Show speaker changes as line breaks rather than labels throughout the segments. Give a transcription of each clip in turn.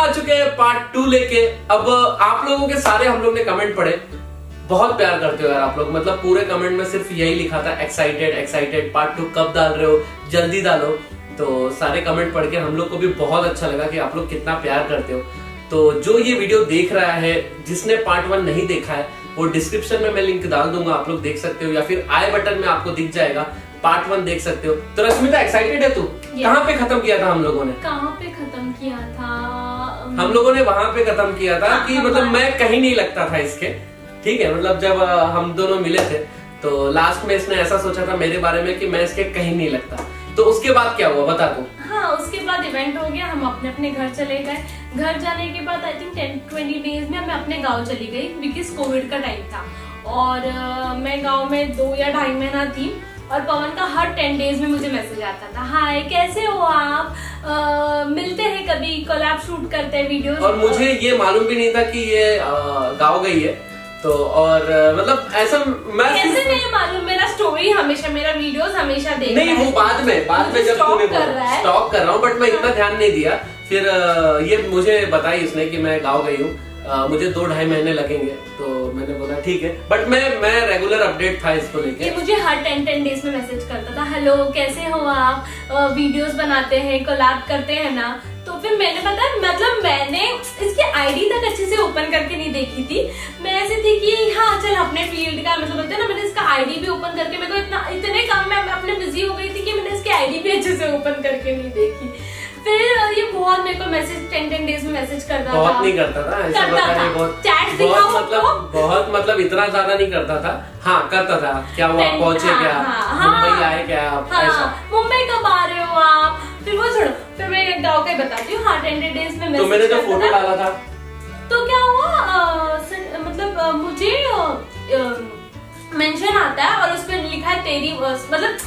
आ चुके हैं पार्ट 2 लेके। अब आप लोगों के सारे हम लोग ने कमेंट पढ़े, बहुत प्यार करते हो यार आप लोग। मतलब पूरे कमेंट में सिर्फ यही लिखा था, एक्साइटेड एक्साइटेड, पार्ट 2 कब डाल रहे हो, जल्दी डालो। तो सारे कमेंट पढ़ के हम लोग को भी बहुत अच्छा लगा कि आप लोग कितना प्यार करते हो। तो जो ये वीडियो देख रहा है, जिसने पार्ट 1 नहीं देखा है, वो डिस्क्रिप्शन में मैं लिंक डाल दूंगा, आप लोग देख सकते हो, या फिर आई बटन में आपको दिख जाएगा, पार्ट 1 देख सकते हो। तो रश्मिता एक्साइटेड है तू? कहाँ पे खत्म किया था हम लोगों ने?
कहाँ पे खत्म किया था?
हम लोगों ने वहां पे खत्म किया था कि मतलब मैं कहीं नहीं लगता था इसके, ठीक है। मतलब जब हम दोनों मिले थे तो लास्ट में इसने ऐसा सोचा था मेरे बारे में कि मैं इसके कहीं नहीं लगता। तो उसके बाद क्या हुआ बता दो।
हाँ, उसके बाद इवेंट हो गया, हम अपने अपने घर चले गए। घर जाने के बाद आई थिंक 10-20 डेज में मैं अपने गांव चली गई, बिकॉज कोविड का टाइम था। और मैं गांव में 2 या 2.5 महीना थी। और पवन का हर 10 डेज में मुझे मैसेज आता था, हाय कैसे हो आप, मिलते हैं कभी, कोलैब शूट करते हैं वीडियोस।
और मुझे ये मालूम भी नहीं था कि ये गाँव गई है। तो और मतलब ऐसा मैं
कैसे नहीं मालूम, मेरा स्टोरी हमेशा, मेरा वीडियोस हमेशा देख
नहीं, वो बाद में जब तूने स्टॉक कर रहा हूँ, बट मैं इतना ध्यान नहीं दिया। फिर ये मुझे बताई इसने कि मैं गाँव गई हूँ, मुझे 2-2.5 महीने लगेंगे। तो मैंने बोला ठीक है, बट मैं रेगुलर अपडेट था इसको लेके।
ये मुझे हर 10 डेज में मैसेज करता था, हेलो कैसे हो आप, वीडियोस बनाते हैं, कोलैब करते हैं ना। तो फिर मैंने पता मतलब मैंने इसकी आईडी तक अच्छे से ओपन करके नहीं देखी थी। मैं ऐसे थी कि हाँ चल अपने फील्ड का मतलब होता है ना, मैंने इसका आईडी भी ओपन करके, मेरे को इतने काम में अपने बिजी हो गई थी कि मैंने इसकी आईडी भी अच्छे से ओपन करके नहीं देखी। फिर ये बहुत मेरे को मैसेज 10 डेज में मैसेज करता था।
बहुत नहीं करता था, ऐसा बताइए, बहुत मतलब इतना ज्यादा नहीं करता था। हाँ करता था, क्या हुआ, पहुंचे क्या, मुंबई आए क्या आप, ऐसा
मुंबई कब आ रहे हो आप। फिर वो छोड़ो, फिर मैं गाँव का ही बताती हूँ। हाँ 10 डेज में
तो मैंने जो फोटो डाला था
तो क्या हुआ, मतलब मुझे मेंशन आता है और उसमें लिखा है तेरी, मतलब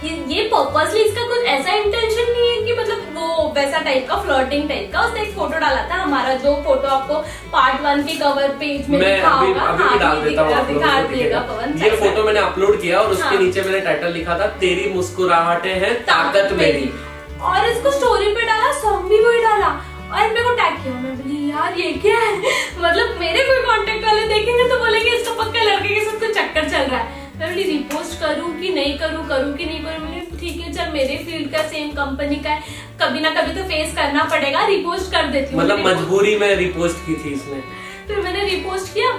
ये पर्पसली, इसका कुछ ऐसा इंटेंशन नहीं है कि मतलब वो वैसा टाइप का फ्लर्टिंग टाइप का। उसने एक फोटो डाला था हमारा, जो फोटो आपको पार्ट 1 के कवर पेज में दिखा होगा।
अभी डाल देता हूँ। ये फोटो मैंने अपलोड किया और उसके नीचे मैंने टाइटल लिखा था, तेरी मुस्कुराहटें हैं ताकत मेरी।
और इसको स्टोरी पे डाला, सॉन्ग भी वही डाला और मेरे को टैग किया। मैं बोली यार ये क्या है, मतलब मेरे कोई कांटेक्ट वाले देखेंगे तो बोलेंगे इसका पक्का लड़के के साथ कुछ चक्कर चल रहा है। मैं बोली रिपोस्ट करूँ कि नहीं करूँ, करूँ कि नहीं करूँ। मैंने ठीक है चल, मेरे फील्ड का, सेम कंपनी का है, कभी ना कभी तो फेस करना पड़ेगा, रिपोस्ट कर देती हूँ।
मतलब मजबूरी में रिपोस्ट की थी इसने।
फिर मैंने रिपोस्ट किया।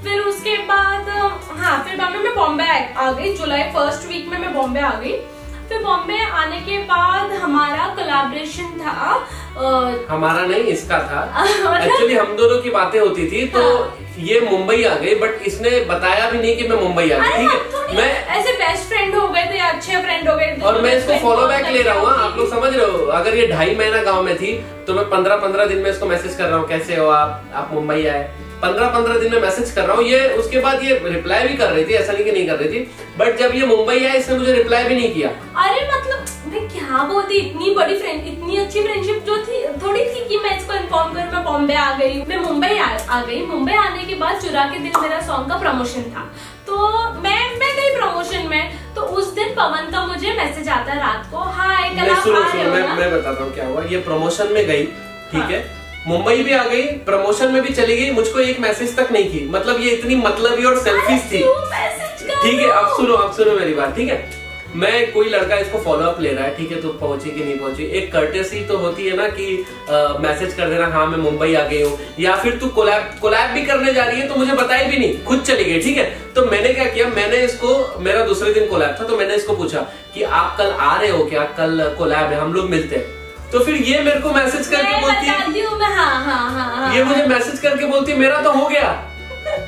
फिर उसके बाद हाँ, फिर बाद में मैं बॉम्बे आ गई। जुलाई 1st वीक में मैं बॉम्बे आ गई। फिर बॉम्बे आने के बाद हमारा कोलैबोरेशन था,
हमारा नहीं इसका था। एक्चुअली हम दोनों की बातें होती थी। तो ये मुंबई आ गई, बट इसने बताया भी नहीं कि मैं मुंबई आ गई, ठीक है। मैं
ऐसे बेस्ट फ्रेंड हो गए थे, अच्छे फ्रेंड हो गए थे।
और मैं इसको फॉलो बैक ले रहा हूँ, आप लोग समझ रहे हो। अगर ये 2.5 महीना गाँव में थी तो मैं 15-15 दिन में इसको मैसेज कर रहा हूँ, कैसे हो आप मुंबई आए। 15-15 दिन में मैसेज कर रहा हूँ। ये उसके बाद ये रिप्लाई भी कर रही थी, ऐसा नहीं कि नहीं कर रही थी, बट जब ये मुंबई आए इसने मुझे रिप्लाई भी नहीं किया।
अरे मतलब मैं क्या बोलती, इतनी बड़ी फ्रेंड, इतनी अच्छी फ्रेंडशिप जो थी, थोड़ी थी कि मैं इसको इन्फॉर्म करूँ मैं बॉम्बे आ गई। मैं मुंबई आ गई। मुंबई आने के बाद चुरा के दिन मेरा सॉन्ग का प्रमोशन था, तो मैं गई प्रमोशन में। तो उस दिन पवन का मुझे मैसेज आता है रात को, हाय कल आप आ रहे हो ना।
मैं बताता हूँ क्या हुआ। ये प्रमोशन में गई, ठीक है, मुंबई भी आ गई, प्रमोशन में भी चली गई, मुझको एक मैसेज तक नहीं की। मतलब ये इतनी मतलबी और सेल्फिश थी, ठीक है। अब सुनो मेरी बात, ठीक है। मैं कोई लड़का इसको फॉलो अप ले रहा है, ठीक है, तो पहुंची कि नहीं पहुंची, एक कर्टेसी तो होती है ना कि मैसेज कर देना, हाँ मैं मुंबई आ गई हूँ। या फिर तू कोलैब भी करने जा रही है तो मुझे बताई भी नहीं, खुद चली गई, ठीक है। तो मैंने क्या किया, मैंने इसको, मेरा दूसरे दिन कोलैब था, तो मैंने इसको पूछा कि आप कल आ रहे हो क्या, कल कोलैब है, हम लोग मिलते हैं। तो फिर ये मेरे को मैसेज करके बोलती है, ये मुझे मैसेज करके बोलती है मेरा तो हो गया।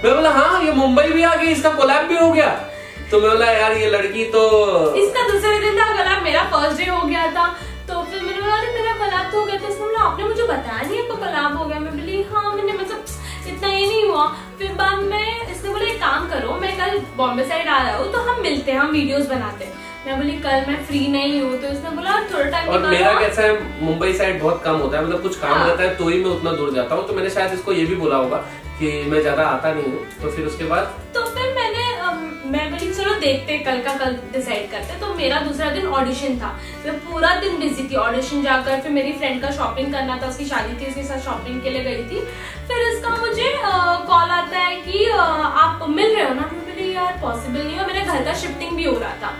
मैं बोला हाँ ये मुंबई भी आ गई, इसका कोलैब भी हो गया। तो मैं बोला यार ये लड़की तो,
इसका दूसरे दिन था कोलैब, मेरा फर्स्ट डे हो गया था। तो फिर मैंने बोला अरे मेरा कोलैब तो हो गया। तो उसने बोला आपने मुझे बताया नहीं आपको कोलैब हो गया। मैं बोली हाँ मैंने, मतलब इतना ये नहीं हुआ। फिर बाद में इसने बोला एक काम करो, मैं कल बॉम्बे साइड आ रहा हूँ तो हम मिलते हैं, हम वीडियोस बनाते हैं। मैं बोली कल मैं फ्री नहीं हूँ। तो उसने बोला थोड़ा टाइम।
और मेरा कैसा है, मुंबई साइड बहुत कम होता है, मतलब कुछ काम रहता है तो ही मैं उतना दूर जाता हूँ। तो मैंने शायद इसको ये भी बोला होगा कि मैं ज्यादा आता नहीं हूँ। तो फिर उसके बाद
तो फिर मैं बोली चलो देखते कल का कल डिसाइड करते। तो मेरा दूसरा दिन ऑडिशन था, मैं पूरा दिन बिजी थी ऑडिशन जाकर, फिर मेरी फ्रेंड का शॉपिंग करना था, उसकी शादी थी, उसके साथ शॉपिंग के लिए गई थी। फिर इसका मुझे कॉल आता है कि आप मिल रहे हो ना? मैं बोली यार पॉसिबल नहीं है, मेरे घर का शिफ्टिंग भी हो रहा था।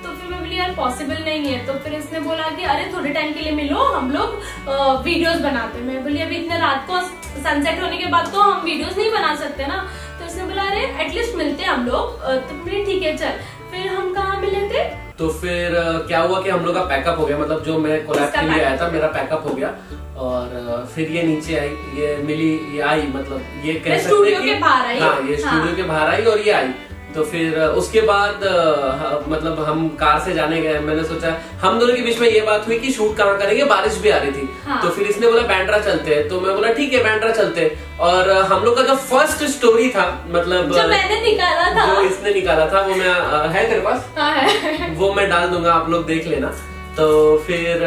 तो फिर मैं बोली यार पॉसिबल नहीं है। तो फिर इसने बोला कि अरे थोड़े टाइम के लिए मिलो, हम लोग वीडियोस बनाते हैं। मैं बोली अभी इतने रात को सनसेट होने के बाद तो हम वीडियोस नहीं बना सकते ना। तो इसने बोला अरे एटलीस्ट मिलते हैं हम लोग। तो बोली ठीक है चल। फिर हम कहाँ मिले थे?
तो फिर क्या हुआ कि हम लोग का पैकअप हो गया, मतलब जो मैं कोलैब के लिए आया था मेरा पैकअप हो गया। और फिर ये नीचे आई, ये मिली, ये आई, मतलब ये कह सकते हैं कि हाँ ये स्टूडियो के बाहर आई और ये आई। तो फिर उसके बाद मतलब हम कार से जाने गए। मैंने सोचा, हम दोनों के बीच में ये बात हुई कि शूट कहाँ करेंगे, बारिश भी आ रही थी। हाँ। तो फिर इसने बोला बैंड्रा चलते हैं, तो मैं बोला ठीक है बैंड्रा चलते हैं। और हम लोग का जो फर्स्ट स्टोरी था, मतलब
जो मैंने निकाला था,
जो इसने निकाला था, वो मैं है तेरे पास?
हाँ है।
वो मैं डाल दूंगा, आप लोग देख लेना। तो फिर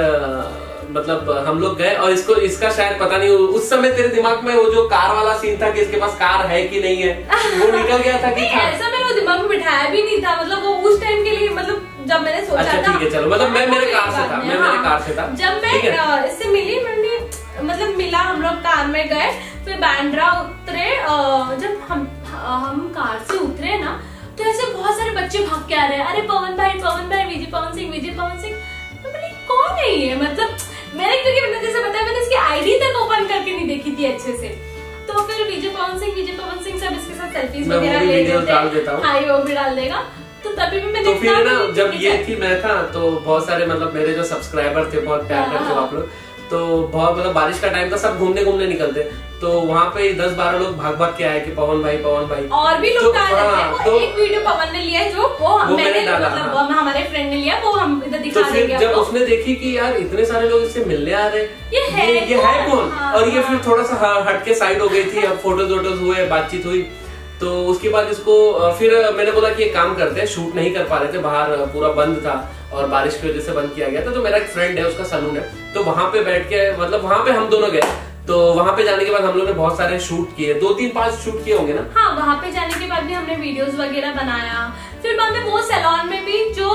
मतलब हम लोग गए और इसका शायद पता नहीं उस समय तेरे दिमाग में वो जो कार वाला सीन था कि इसके पास कार है कि नहीं है, वो निकल गया था कि
ऐसा मैंने दिमाग में बिठाया भी नहीं था। मतलब वो उस टाइम के लिए, मतलब जब मैंने सोचा
अच्छा,
था।
ठीक है चलो, मतलब मैं मेरे कार से था, मैं मेरे कार से था।
जब मैं इससे मिली, मैंने मतलब मिला, हम लोग कार में गए, फिर बैंड्रा उतरे। जब हम कार से उतरे ना, तो ऐसे बहुत सारे बच्चे भाग के आ रहे हैं, अरे पवन भाई, विजय पवन सिंह। तो मैंने कौन है ये? मतलब मैंने, क्योंकि मैंने जैसे बताया, मैंने इसकी आईडी तक ओपन करके नहीं देखी थी अच्छे से। तो फिर विजय पवन सिंह सब इसके साथ सेल्फीज वगैरह ले लेते हैं। हाँ वो भी डाल देगा। तो तभी भी मैंने,
तो फिर ना जब ये थी मैं था, तो बहुत सारे मतलब मेरे जो सब्सक्राइबर थे, बहुत प्यार करते हो आप लोग, तो बहुत मतलब बारिश का टाइम था, सब घूमने निकलते। तो वहाँ पे 10-12 लोग भाग के आए कि पवन भाई।
और भी लोग डाल देते हैं। एक वीडियो पवन ने लिया है, जो वो मैंने डाला, मतलब हमारे फ्रेंड ने लिया, वो हम इधर दिखा देंगे।
जब उसने देखी कि यार इतने सारे लोग इससे मिलने आ रहे, ये है कौन? और ये फिर थोड़ा सा हट के साइड हो गई थी। अब फोटोज हुए, बातचीत हुई। तो उसके बाद इसको फिर मैंने बोला कि एक काम करते हैं, शूट नहीं कर पा रहे थे, बाहर पूरा बंद था और बारिश की वजह से बंद किया गया था। तो मेरा एक फ्रेंड है, उसका सलून है, तो वहां पे बैठ के, मतलब वहां पे हम दोनों गए। तो वहां पे जाने के बाद हम लोग ने बहुत सारे शूट किए, 2-3-5 शूट किए होंगे ना।
हाँ, वहां पे जाने के बाद भी हमने वीडियोस वगैरह बनाया। फिर बाद में वो सैलून में भी जो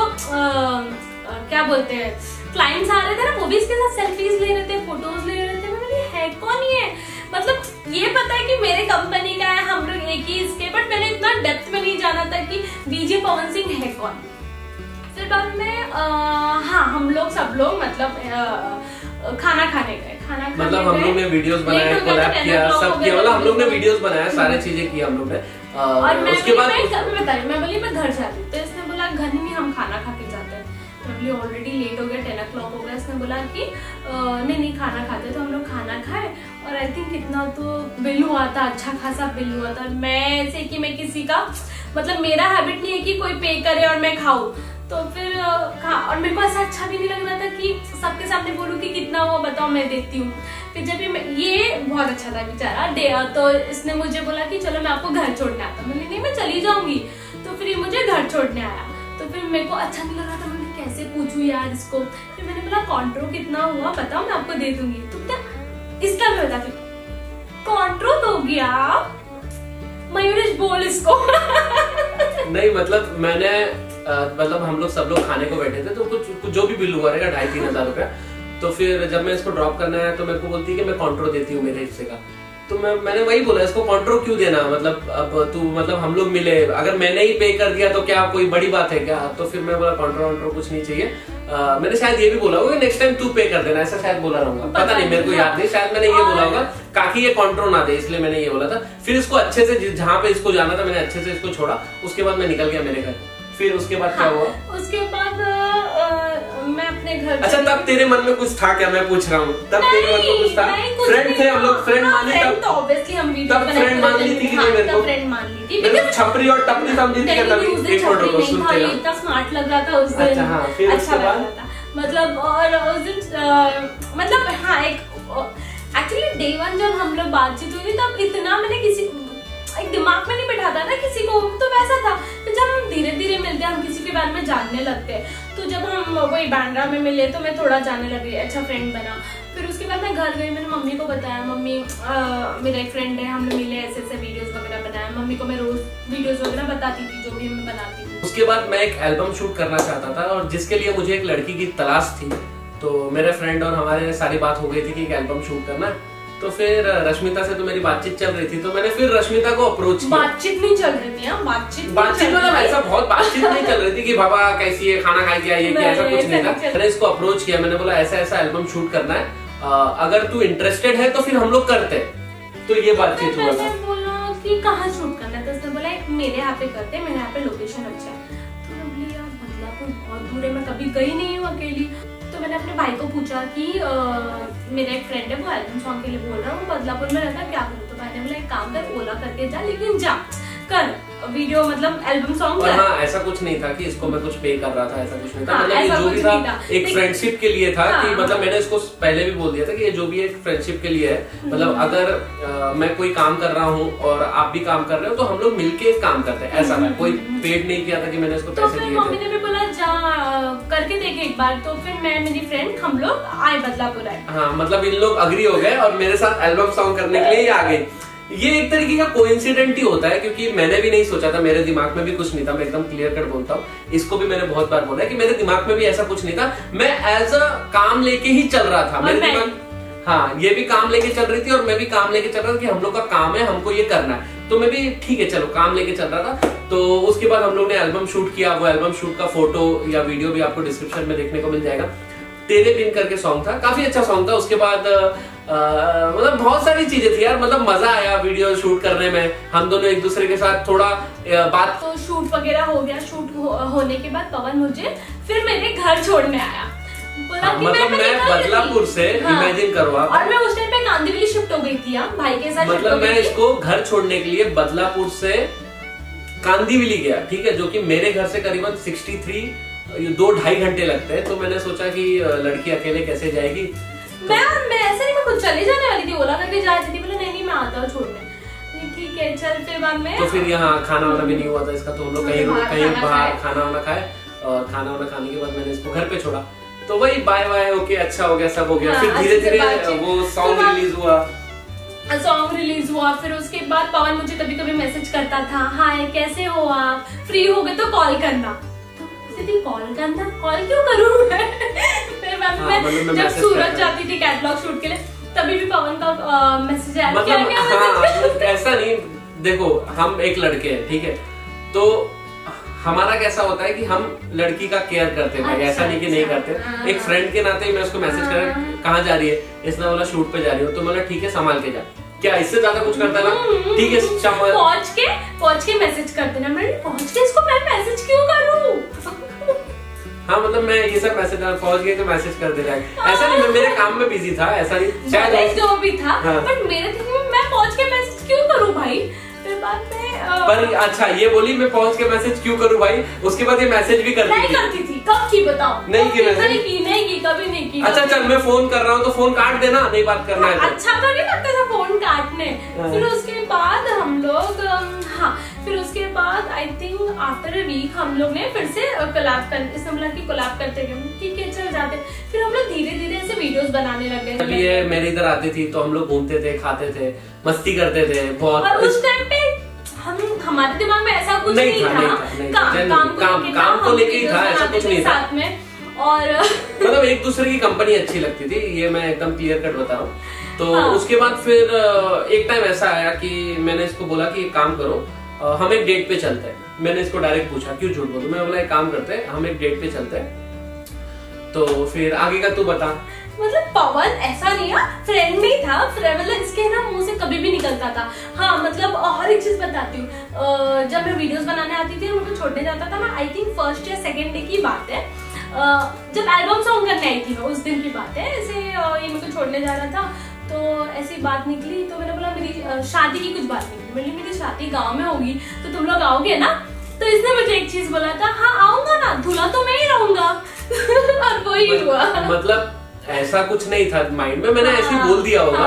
क्या बोलते हैं, क्लाइंट्स आ रहे थे ना, वो भी इसके साथ सेल्फीज ले रहे थे, फोटोज ले रहे थे। मैंने है कौन ये? मतलब ये पता है कि मेरे कंपनी का है, हम लोग एक ही इसके, बट मैंने इतना डेप्थ में नहीं जाना था कि विजय पवन सिंह है कौन। फिर बाद में हाँ, हम लोग सब लोग मतलब खाना खाने गए।
मतलब हम लोग ने वीडियोस बनाए, कोलैब किया, सब किया, मतलब हम लोग ने वीडियोस बनाया, सारे चीजें की हम लोग ने।
और उसके बाद मैं बोली मैं घर जाती हूँ। तो इसने बोला घर नहीं, हम खाना खा के जाते हैं। तो ऑलरेडी लेट हो गया, 10 o'clock हो गया। इसने बोला कि नहीं खाना खाते। तो हम लोग खाना खाए और आई थिंक कितना तो बिल हुआ था, अच्छा खासा बिल हुआ था। मैं ऐसे कि मैं किसी का, मतलब मेरा हैबिट नहीं है कि कोई पे करे और मैं खाऊं। तो फिर और मेरे को ऐसा अच्छा भी नहीं लग रहा था कि सबके सामने बोलूं कि कितना हुआ, बताओ मैं देती हूँ। फिर जब ये बहुत अच्छा था बेचारा, तो इसने मुझे बोला कि चलो मैं आपको घर छोड़ने आता हूँ। मैंने नहीं, मैं चली जाऊंगी। तो फिर ये मुझे घर छोड़ने आया। तो फिर मेरे को अच्छा नहीं लग रहा था, मैंने कैसे पूछूं यार इसको। फिर मैंने बोला कॉन्ट्रो कितना हुआ बताओ, मैं आपको दे दूंगी। तो क्या इसका भी बता, फिर कॉन्ट्रो दोगी आप? मयूरेश बोल इसको।
नहीं मतलब मैंने मतलब हम लोग सब लोग खाने को बैठे थे, तो कुछ जो भी बिल हुआ रहेगा 2,500-3 हजार रुपया। तो फिर जब मैं इसको ड्रॉप करना है, तो मेरे को बोलती है कि मैं कॉन्ट्रो देती हूँ मेरे हिस्से का। तो मैंने वही बोला, इसको कॉन्ट्रो क्यों देना, मतलब अब तू, मतलब हम लोग मिले, अगर मैंने ही पे कर दिया तो क्या कोई बड़ी बात है क्या? तो फिर मैं बोला कॉन्ट्रो कुछ नहीं चाहिए। मैंने शायद ये भी बोला होगा नेक्स्ट टाइम तू पे कर देना, ऐसा शायद बोला रहूंगा, पता नहीं, मेरे को याद नहीं, शायद मैंने ये बोला होगा काकी ये कॉन्ट्रो ना दे, इसलिए मैंने ये बोला था। फिर इसको अच्छे से, जहाँ पे इसको जाना था मैंने अच्छे से इसको छोड़ा। उसके बाद मैं निकल गया मेरे घर। फिर उसके बाद क्या हुआ?
उसके बाद मैं अपने घर।
अच्छा, तब तेरे मन में कुछ था क्या? मैं पूछ रहा हूँ, तब तेरे मन में कुछ था? फ्रेंड थे हम लोग, फ्रेंड मान ली तब?
तो ऑब्वियसली हम
तब फ्रेंड मान ली थी कि नहीं? मेरे को
फ्रेंड मान ली थी,
मतलब छपरी और टपरी समझी थी क्या तभी? एक फोटो को सुनते ना,
इतना स्मार्ट लग रहा था उस दिन।
अच्छा हाँ, फिर
अच्छा लग रहा था मतलब। और उस दिन मतलब हाँ, एक एक्चुअली डे 1 जब हम लोग बातचीत हुई तब इतना मैंने किसी एक दिमाग में नहीं बैठाता ना किसी को, तो वैसा था। फिर जब हम धीरे धीरे मिलते हैं, हम किसी के बारे में जानने लगते हैं, तो जब हम वही बांद्रा में मिले तो मैं थोड़ा जानने लगी, अच्छा फ्रेंड बना। फिर उसके बाद मैं घर गई, मैंने मम्मी को बताया, मम्मी मेरा एक फ्रेंड है, हम लोग मिले, ऐसे ऐसे वीडियोस वगैरह बनाए। मम्मी को मैं रोज वीडियोस वगैरह बताती थी जो भी मैं बनाती थी।
उसके बाद मैं एक एल्बम शूट करना चाहता था और जिसके लिए मुझे एक लड़की की तलाश थी। तो मेरे फ्रेंड और हमारे सारी बात हो गई थी कि एक एल्बम शूट करना है। तो फिर रश्मिता से तो मेरी बातचीत चल रही थी, तो मैंने फिर रश्मिता को अप्रोच किया।
बातचीत नहीं चल रही थी, बातचीत
मतलब ऐसा बहुत बातचीत नहीं चल रही थी कि बाबा कैसी है, खाना खाई क्या, ये क्या, ऐसा कुछ नहीं था। मैंने इसको अप्रोच किया, मैंने बोला ऐसा ऐसा एल्बम शूट करना है, अगर तू इंटरेस्टेड है तो फिर हम लोग करते हैं। तो ये बातचीत हुआ था।
बोला कि कहाँ शूट करना है, तो उसने बोला मेरे यहाँ पे करते हैं, मेरे यहाँ पे लोकेशन अच्छा है। तो मैं बोली यार बदलापुर बहुत दूर है, मैं कभी गई नहीं हूँ अकेली। तो मैंने अपने भाई को पूछा कि मेरा एक फ्रेंड है, वो एल्बम सॉन्ग के लिए बोल रहा है, वो बदलापुर में रहता है, क्या करूँ? तो भाई ने बोला एक काम कर, ओला करके जा, लेकिन जा कर वीडियो, मतलब एल्बम सॉन्ग कर।
हाँ, ऐसा कुछ नहीं था कि इसको मैं कुछ पे कर रहा था, ऐसा कुछ नहीं था। मतलब जो भी था एक फ्रेंडशिप के लिए था कि मतलब मैंने इसको पहले भी बोल दिया था कि ये जो भी एक फ्रेंडशिप के लिए है। मतलब अगर मैं कोई काम कर रहा हूँ और आप भी काम कर रहे हो तो हम लोग मिलके काम करते हैं, ऐसा था। कोई पेड नहीं किया था कि मैंने इसको पैसे दिए थे।
मम्मी ने भी बोला जा करके देखे एक बार। तो फिर मैं, मेरी फ्रेंड, हम लोग आए, बदलापुर आए।
हाँ, मतलब इन लोग अग्री हो गए और मेरे साथ एल्बम सॉन्ग करने के लिए आ गए। ये एक तरीके का कोइंसिडेंट ही होता है, क्योंकि मैंने भी नहीं सोचा था, मेरे दिमाग में भी कुछ नहीं था। मैं एकदम क्लियर कट बोलता हूँ, इसको भी मैंने बहुत बार बोला है कि मेरे दिमाग में भी ऐसा कुछ नहीं था। मैं एज अ काम लेके ही चल रहा था, मेरे दिमाग, हाँ, ये भी काम लेके चल रही थी और मैं भी काम लेके चल रहा था कि हम लोग का काम है, हमको ये करना है। तो मैं भी ठीक है चलो काम लेके चल रहा था। तो उसके बाद हम लोग ने एल्बम शूट किया। वो एल्बम शूट का फोटो या वीडियो भी आपको डिस्क्रिप्शन में देखने को मिल जाएगा। तेरे बिन करके सॉन्ग था, काफी अच्छा सॉन्ग था। उसके बाद मतलब बहुत सारी चीजें थी यार, मतलब मजा आया वीडियो शूट करने में। हम दोनों एक दूसरे के साथ थोड़ा बात,
तो शूट वगैरह हो गया। शूट होने के बाद पवन मुझे फिर मेरे घर छोड़ने आया, बोला कि
मतलब मैं बदलापुर से, इमेजिन करो आप,
और मैं उस टाइम पे कांदिवली शिफ्ट हो गई थी भाई के साथ।
मतलब मैं इसको घर छोड़ने के लिए बदलापुर से कांदिवली गया, ठीक है, जो कि मेरे घर से करीबन 63 2-2.5 घंटे लगते हैं। तो मैंने सोचा कि लड़की अकेले कैसे जाएगी।
मैं ऐसा नहीं, मैं खुद चली जाने वाली थी, ओला करके जा रही थी। बोला नहीं मैं आता हूँ छोड़ने। ठीक है चल। फिर बाद में
तो फिर यहाँ खाना वाना भी नहीं हुआ था इसका, तो हम लोग कहीं बाहर खाना वाना खाए और खाना वाना खाने के बाद मैंने इसको घर पे छोड़ा। तो वही बाय बाय ओके, अच्छा हो गया, सब हो गया। फिर धीरे धीरे वो सॉन्ग रिलीज हुआ। फिर उसके बाद पवन मुझे कभी कभी मैसेज करता था, हाय कैसे हो आप, फ्री हो गए तो कॉल करना। कॉल करना, कॉल क्यों करूं मैं? फिर मैं जब सूरत जाती थी कैटलॉग शूट के लिए, तभी भी पवन का मैसेज आया। मतलब ऐसा नहीं, देखो हम एक लड़के हैं, ठीक है, तो हमारा कैसा होता है कि हम लड़की का केयर करते हैं, ऐसा नहीं कि नहीं करते। एक फ्रेंड के नाते ही मैं उसको मैसेज कर, कहाँ जा रही है? इसने बोला शूट पे जा रही हूँ। तो बोला ठीक है संभाल के जा। क्या इससे ज्यादा कुछ करता ना? ठीक है
पहुंच के मैसेज करते ना। मैं पहुंच के इसको मैं मैसेज क्यों करूं?
हाँ, मतलब मैं ये सब मैसेज पहुंच गए तो मैसेज कर दे जाए, ऐसा नहीं। मैं मेरे काम में बिजी था, ऐसा नहीं, शायद
जो भी था। बट मेरे थिंकिंग मैं पहुंच के मैसेज क्यों करूं भाई? फिर बाद में
पर अच्छा ये बोली मैं पहुंच के मैसेज क्यों करूं भाई? उसके बाद ये मैसेज भी
करती थी। कब की बताओ?
नहीं की,
नहीं की, कभी नहीं की।
अच्छा चल, मैं फोन कर रहा हूँ तो फोन काट देना, नहीं बात करना है।
अच्छा तो नहीं लगता था फोन काटने। फिर उसके बाद हम लोग, फिर उसके बाद I think after a week हम लोग ने फिर से कोलैब करते गए। ठीक है चल जाते। फिर हम लोग धीरे धीरे ऐसे वीडियोस बनाने लग गए।
ये मेरे इधर आती थी तो हम लोग घूमते थे, खाते थे, मस्ती करते थे बहुत।
और उस टाइम पे हमारे दिमाग में ऐसा कुछ नहीं था।
काम को लेके ही था, ऐसा कुछ नहीं था
साथ में। और
मतलब एक दूसरे की कंपनी अच्छी लगती थी, ये मैं एकदम क्लियर कट बता रहा हूँ। तो उसके बाद फिर एक टाइम ऐसा आया कि मैंने इसको बोला कि एक काम करो, हम एक डेट पे चलते हैं। मैंने इसको डायरेक्ट पूछा क्यों झूठ बोलूं? मैं बोला एक काम करते हैं, हम एक डेट पे चलते हैं। तो फिर आगे का तू बता।
मतलब पवन ऐसा नहीं है, फ्रेंड नहीं था, मतलब इसके ना मुंह से कभी भी निकलता था। हाँ मतलब हर एक चीज बताती हूँ। जब मैं वीडियोस बनाने आती थी और मुझे छोड़ने जाता था ना, आई थिंक फर्स्ट या सेकेंड डे की बात है, जब एल्बम सॉन्ग करने आई थी मैं, उस दिन की बात है। ऐसे ये मेरे को छोड़ने जा रहा था तो ऐसी बात निकली। तो मैंने बोला मेरी शादी की कुछ बात निकली। मेरी शादी गाँव में होगी तो तुम लोग आओगे ना? तो इसने मुझे एक चीज बोला था, हाँ आऊंगा ना, दूल्हा तो मैं ही रहूंगा। और वही हुआ।
मतलब ऐसा कुछ नहीं था माइंड में, मैंने ऐसे ही बोल दिया होगा।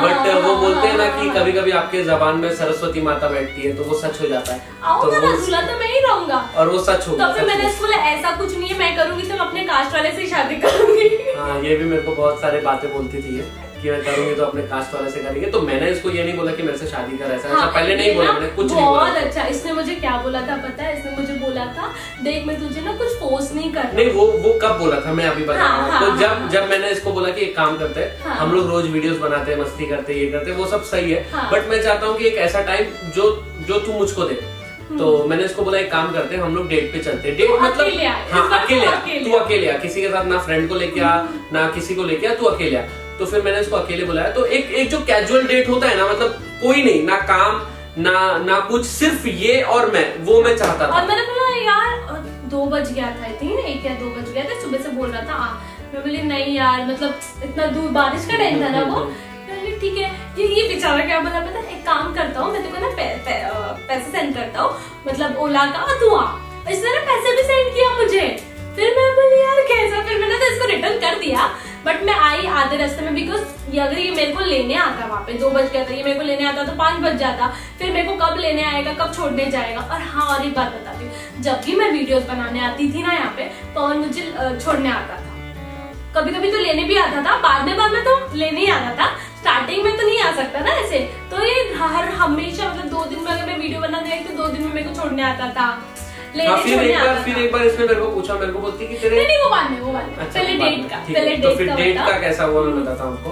बट वो बोलते हैं ना कि कभी कभी आपके जबान में सरस्वती माता बैठती है तो वो सच हो जाता है।
तो दूल्हा तो मैं ही रहूंगा
और वो सच होगा।
तो फिर मैंने इसको बोला ऐसा कुछ नहीं है, मैं करूंगी तो मैं अपने कास्ट वाले से शादी करूंगी।
हाँ, ये भी मेरे को बहुत सारे बातें बोलती थी कि मैं करूंगी तो अपने कास्ट वाले से करेंगे। तो मैंने इसको ये नहीं बोला कि मेरे से शादी कर, ऐसा
हाँ,
पहले नहीं बोला मैंने, कुछ नहीं बोला।
बहुत अच्छा। इसने मुझे क्या बोला था पता है? इसने मुझे बोला था देख मैं तुझे ना कुछ फोर्स नहीं कर।
नहीं, वो कब बोला था मैं अभी बता रहा हूँ। तो जब मैंने इसको बोला कि एक काम करते हैं, हम लोग रोज वीडियोस बनाते हैं, मस्ती करते हैं, ये करते हैं, वो सब सही है, बट मैं चाहता हूँ कि एक ऐसा टाइम जो तू मुझको दे। तो मैंने इसको बोला एक काम करते हैं, हम लोग डेट पे चलते हैं। डेट मतलब हाँ अकेले, तू अकेले आ, किसी के साथ ना फ्रेंड को लेके आ ना किसी को लेके आ, तू अकेले आ। तो फिर मैंने इसको अकेले बुलाया। तो एक जो कैजुअल डेट होता है ना, मतलब कोई नहीं, ना काम ना कुछ, सिर्फ ये और वो मैं चाहता था।
और मैंने बोला यार 2 बज गया था, 1 या 2 बज गया था, सुबह से बोल रहा था मैं बोली नहीं यार, मतलब इतना दूर, बारिश का टाइम था ना वो। ठीक है, ये बेचारा क्या बोला पता, एक काम करता हूँ मैं तुमको ना पैसे सेंड करता हूँ, मतलब ओला का, तू आ। इसने ना पैसे भी सेंड किया मुझे। फिर मैं बोली यार कैसा, फिर मैंने तो इसको रिटर्न कर दिया। बट मैं आई आधे रास्ते में, बिकॉज अगर ये मेरे को लेने आता वहाँ पे 2 बज गया था, ये मेरे को लेने आता तो 5 बज जाता। फिर मेरे को कब लेने आएगा, कब छोड़ने जाएगा। और हाँ, और एक बात बताती हूँ, जब भी मैं वीडियोस बनाने आती थी ना यहाँ पे, पवन मुझे छोड़ने आता था। कभी कभी तो लेने भी आता था, बाद में तो लेने ही आता था। स्टार्टिंग में तो नहीं आ सकता ना ऐसे। तो ये हमेशा मतलब 2 दिन में अगर मैं वीडियो बनाने आई तो 2 दिन में मेरे को छोड़ने आता था। फिर एक बार इसने मेरे को पूछा, मेरे को बोलती कि तेरे नहीं वो बाद में
अच्छा,
पहले डेट का,
तो फिर डेट का कैसा हुआ मैं बताता हूँ आपको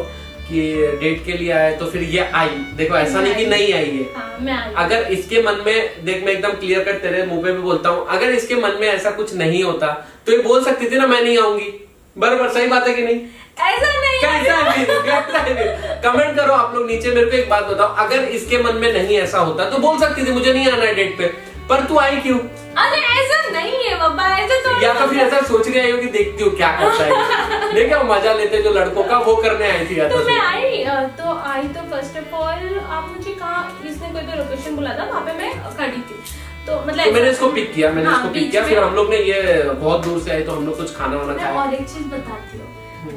कि डेट के लिए आए। तो फिर ये आई, देखो ऐसा नहीं कि नहीं आई है।
मैं
अगर इसके मन में, देख मैं एकदम क्लियर कट तेरे मुंह पे भी बोलता हूँ, अगर इसके मन में ऐसा कुछ नहीं होता तो ये बोल सकती थी ना मैं नहीं आऊंगी। बराबर, सही बात है कि नहीं?
ऐसा नहीं,
कैसा है? कमेंट करो आप लोग नीचे। मेरे को एक बात बताओ, अगर इसके मन में नहीं ऐसा होता तो बोल सकती थी मुझे नहीं आना है डेट पे, पर तू आई क्यों?
अरे ऐसा नहीं है बाबा, ऐसा तो
या तो फिर ऐसा सोच के आई हो कि देखती हूँ क्या करता है, देखा मजा लेते जो लड़कों का, वो करने आई थी।
तो मैं आई तो फर्स्ट ऑफ ऑल आप मुझे कहा, इसने कोई तो लोकेशन बोला था, वहाँ पे मैं खड़ी थी। तो मतलब
तो मैंने इसको पिक किया, फिर हम लोग ने ये बहुत दूर से आए तो हम लोग कुछ खाना वाना खाया।
और एक चीज बताती हूँ,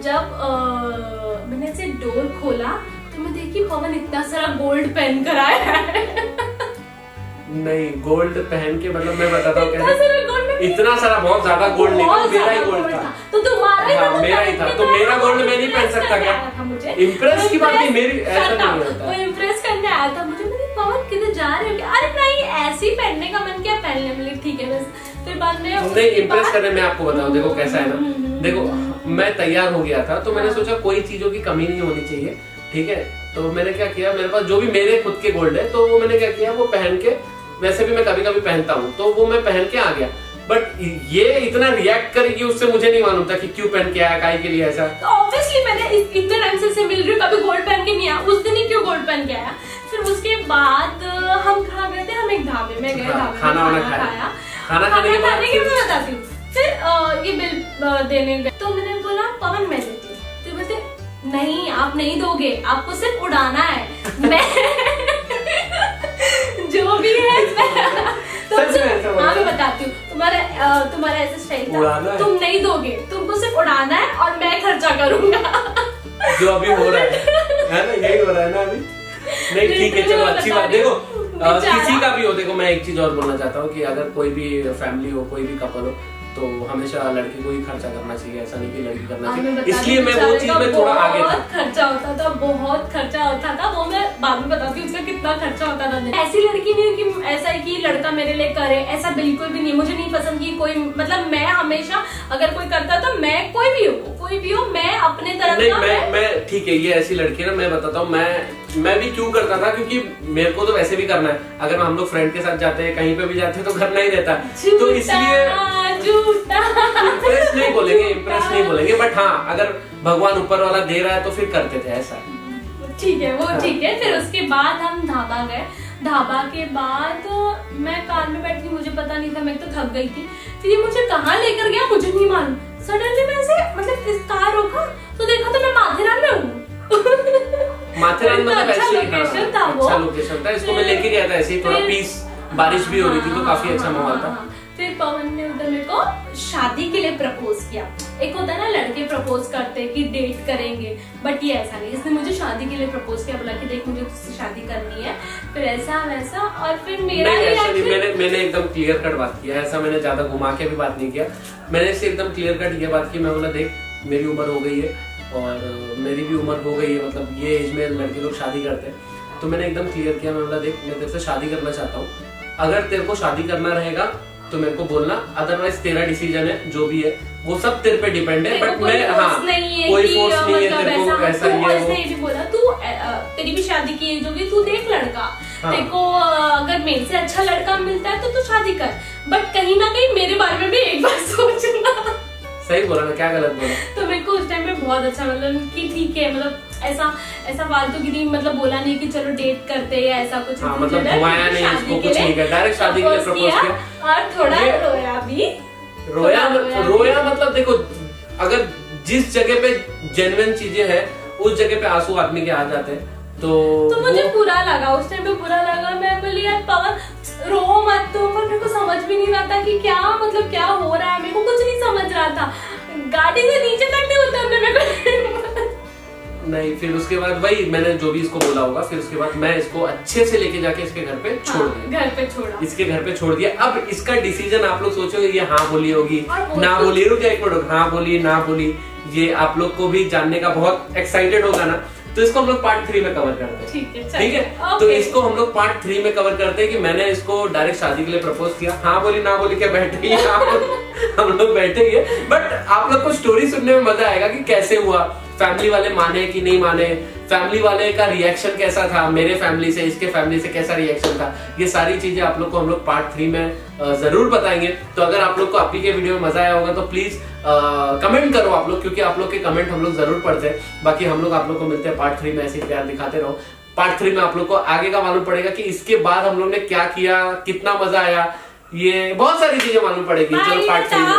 जब मैंने ऐसे डोर खोला तो मैं देखी पवन इतना सारा गोल्ड पहन कर आया है।
नहीं, गोल्ड पहन के मतलब मैं बताता हूँ कैसे, इतना सारा बहुत ज्यादा गोल्ड नहीं, मेरा ही गोल्ड था।
तो तुम्हारा ही
था, मेरा ही था। तो मेरा गोल्ड मैं नहीं पहन सकता क्या? इम्प्रेस की बात नहीं, मेरी ऐसा नहीं होता।
वो इम्प्रेस करने आया था मुझे, पवन किधर जा रहे हो? अरे नहीं, ऐसे ही पहनने का मन किया, पहन ले। बोले ठीक है बस। फिर बाद में
नहीं, इम्प्रेस करने मैं आपको बताऊँ, देखो कैसा है ना, देखो मैं तैयार हो गया था तो मैंने सोचा कोई चीजों की कमी नहीं होनी चाहिए, ठीक है। तो मैंने क्या किया, मेरे पास जो भी मेरे खुद के गोल्ड है तो वो मैंने क्या किया, वो पहन के, वैसे भी मैं कभी कभी पहनता हूँ तो वो मैं पहन के आ गया। बट ये इतना रिएक्ट करेगी उससे मुझे नहीं मालूम था कि क्यों पहन के आया, काहे के लिए ऐसा।
तो ऑब्वियसली मैंने इतने टाइम से मिल रही हूँ, कभी गोल्ड पहन के नहीं आया, उस दिन ही क्यों गोल्ड पहन के आया। फिर उसके बाद हम कहाँ गए थे, हम एक ढाबे में गए,
खाना खाया। खाना खाने के बाद
मैं बताती हूँ, फिर ये बिल देने गए तो मैंने बोला पवन मैं देती हूँ, तो बोलते नहीं आप नहीं दोगे, आपको सिर्फ उड़ाना है। मैं जो भी है मैं बताती हूँ, तुम्हारा ऐसा स्टाइल था, तुम नहीं दोगे, तुमको सिर्फ उड़ाना है और मैं खर्चा करूंगा।
जो अभी हो रहा है ना, यही हो रहा है ना अभी। नहीं ठीक है, चलो अच्छी बात। देखो किसी का भी हो, देखो मैं एक चीज और बोलना चाहता हूँ कि अगर कोई भी फैमिली हो, कोई भी कपल हो, तो हमेशा लड़की को ही खर्चा करना चाहिए, ऐसा नहीं कि लड़की करना चाहिए। इसलिए मैं वो चीज में थोड़ा आगे था।
खर्चा होता था, बहुत खर्चा होता था, वो मैं बाद में बताती हूँ उसका कितना खर्चा होता था। ऐसी लड़की नहीं कि ऐसा है कि लड़का मेरे लिए करे, ऐसा बिल्कुल भी नहीं। मुझे नहीं पसंद कि कोई, मतलब मैं हमेशा अगर कोई करता तो मैं कोई भी हो मैं अपने तरफ
नहीं, मैं ठीक है, ये ऐसी लड़की ना, मैं बताता हूँ मैं भी क्यों करता था, क्योंकि मेरे को तो वैसे भी करना है। अगर हम लोग फ्रेंड के साथ जाते हैं, कहीं पे भी जाते हैं तो करना ही रहता है, तो इसलिए इम्प्रेस नहीं बोलेंगे, बट हाँ अगर भगवान ऊपर वाला दे रहा है तो फिर करते थे, ऐसा
ठीक है, वो ठीक है। फिर उसके बाद हम ढाबा गए। ढाबा के बाद मैं कार में बैठी, मुझे पता नहीं था, मैं तो थक गई थी। फिर ये मुझे कहाँ लेकर गया मुझे नहीं मालूम। सडनली मैं ऐसे मतलब इस कार रोका तो देखा तो मैं माथेरान में हूँ।
माथेरान मतलब
अच्छा लोकेशन था, वो
अच्छा लोकेशन था। इसको मैं लेके गया था ऐसे ही, थोड़ा पीस, बारिश भी हो रही थी तो काफी अच्छा माहौल था।
फिर पवन ने उधर मेरे को शादी के लिए प्रपोज किया। एक होता है ना लड़के प्रपोज करते कि डेट करेंगे, बट ये ऐसा नहीं, इसने मुझे शादी के लिए प्रपोज किया, बोला कि देख मुझे तुझसे शादी करनी है, फिर ऐसा वैसा, और फिर मेरा
मैंने एकदम क्लियर कट बात किया, ऐसा मैंने ज्यादा घुमा के भी बात नहीं किया, मैंने इससे एकदम क्लियर कट ये बात की, मैं बोला देख मेरी उम्र हो गई है और मेरी भी उम्र हो गई है, मतलब ये एज में लड़के लोग शादी करते हैं, तो मैंने एकदम क्लियर किया, मैं बोला देख मैं तेरे से शादी करना चाहता हूँ, अगर तेरे को शादी करना रहेगा तो मेरे को बोलना, अदरवाइज तेरा डिसीजन है जो भी है वो सब तेरे पे डिपेंड है, बट मैं कोई फोर्स नहीं है तेरे को, ऐसा
ये भी बोला तू तेरी भी शादी की एज होगी, तू देख लड़का, तेरे को अगर मेरे से अच्छा लड़का मिलता है तो तू शादी कर, बट कहीं ना कहीं मेरे बारे में भी एक बार सोचना।
सही बोला ना, क्या गलत बोला?
तो मेरे को उस टाइम पे बहुत अच्छा, मतलब कि ठीक है, मतलब ऐसा फालतूगिरी मतलब बोला नहीं कि चलो डेट करते या ऐसा कुछ,
हाँ, मतलब घुमाया नहीं इसको, कुछ नहीं किया, डायरेक्ट शादी के लिए प्रपोज किया,
और थोड़ा रोया भी,
रोया मतलब देखो, अगर जिस जगह पे जेन्युइन चीजें हैं उस जगह पे आंसू आदमी के आ जाते हैं, तो
मुझे बुरा लगा उस टाइम पे, बुरा लगा, मैं बोली यार पवन रो मत, तो पर मेरे को समझ भी नहीं रहा था कि क्या मतलब क्या हो रहा है, मेरे को कुछ नहीं समझ रहा था, गाड़ी से नीचे तक नहीं उतरने मेरे को
नहीं, फिर उसके बाद वही मैंने जो भी इसको बोला होगा, फिर उसके बाद मैं इसको अच्छे से लेके जाके इसके घर पे छोड़ दिया,
घर पे छोड़ा,
इसके घर पे छोड़ दिया। अब इसका डिसीजन आप लोग सोचोगे ये हाँ बोली होगी ना बोली, रुक एक मिनट, हाँ बोली ना बोली, ये आप लोग को भी जानने का बहुत एक्साइटेड होगा ना, तो इसको हम लोग पार्ट 3 में कवर करते हैं, ठीक है? तो इसको हम लोग पार्ट 3 में कवर करते हैं कि मैंने इसको डायरेक्ट शादी के लिए प्रपोज किया, हाँ बोली ना बोली, क्या बैठे ही हम लोग बैठे ही है, बट आप लोग को स्टोरी सुनने में मजा आएगा कि कैसे हुआ, फैमिली वाले माने कि नहीं माने, फैमिली वाले का रिएक्शन कैसा था, मेरे फैमिली से इसके फैमिली से कैसा रिएक्शन था, ये सारी चीजें आप लोग को हम लोग पार्ट 3 में जरूर बताएंगे। तो अगर आप लोग को अभी के वीडियो में मजा आया होगा तो प्लीज कमेंट करो आप लोग, क्योंकि आप लोग के कमेंट हम लोग जरूर पढ़ते हैं। बाकी हम लोग आप लोग को मिलते हैं पार्ट 3 में, ऐसे प्यार दिखाते रहो। पार्ट 3 में आप लोग को आगे का मालूम पड़ेगा कि इसके बाद हम लोग ने क्या किया, कितना मजा आया, ये बहुत सारी चीजें मालूम पड़ेगी। चलो पार्ट 3 में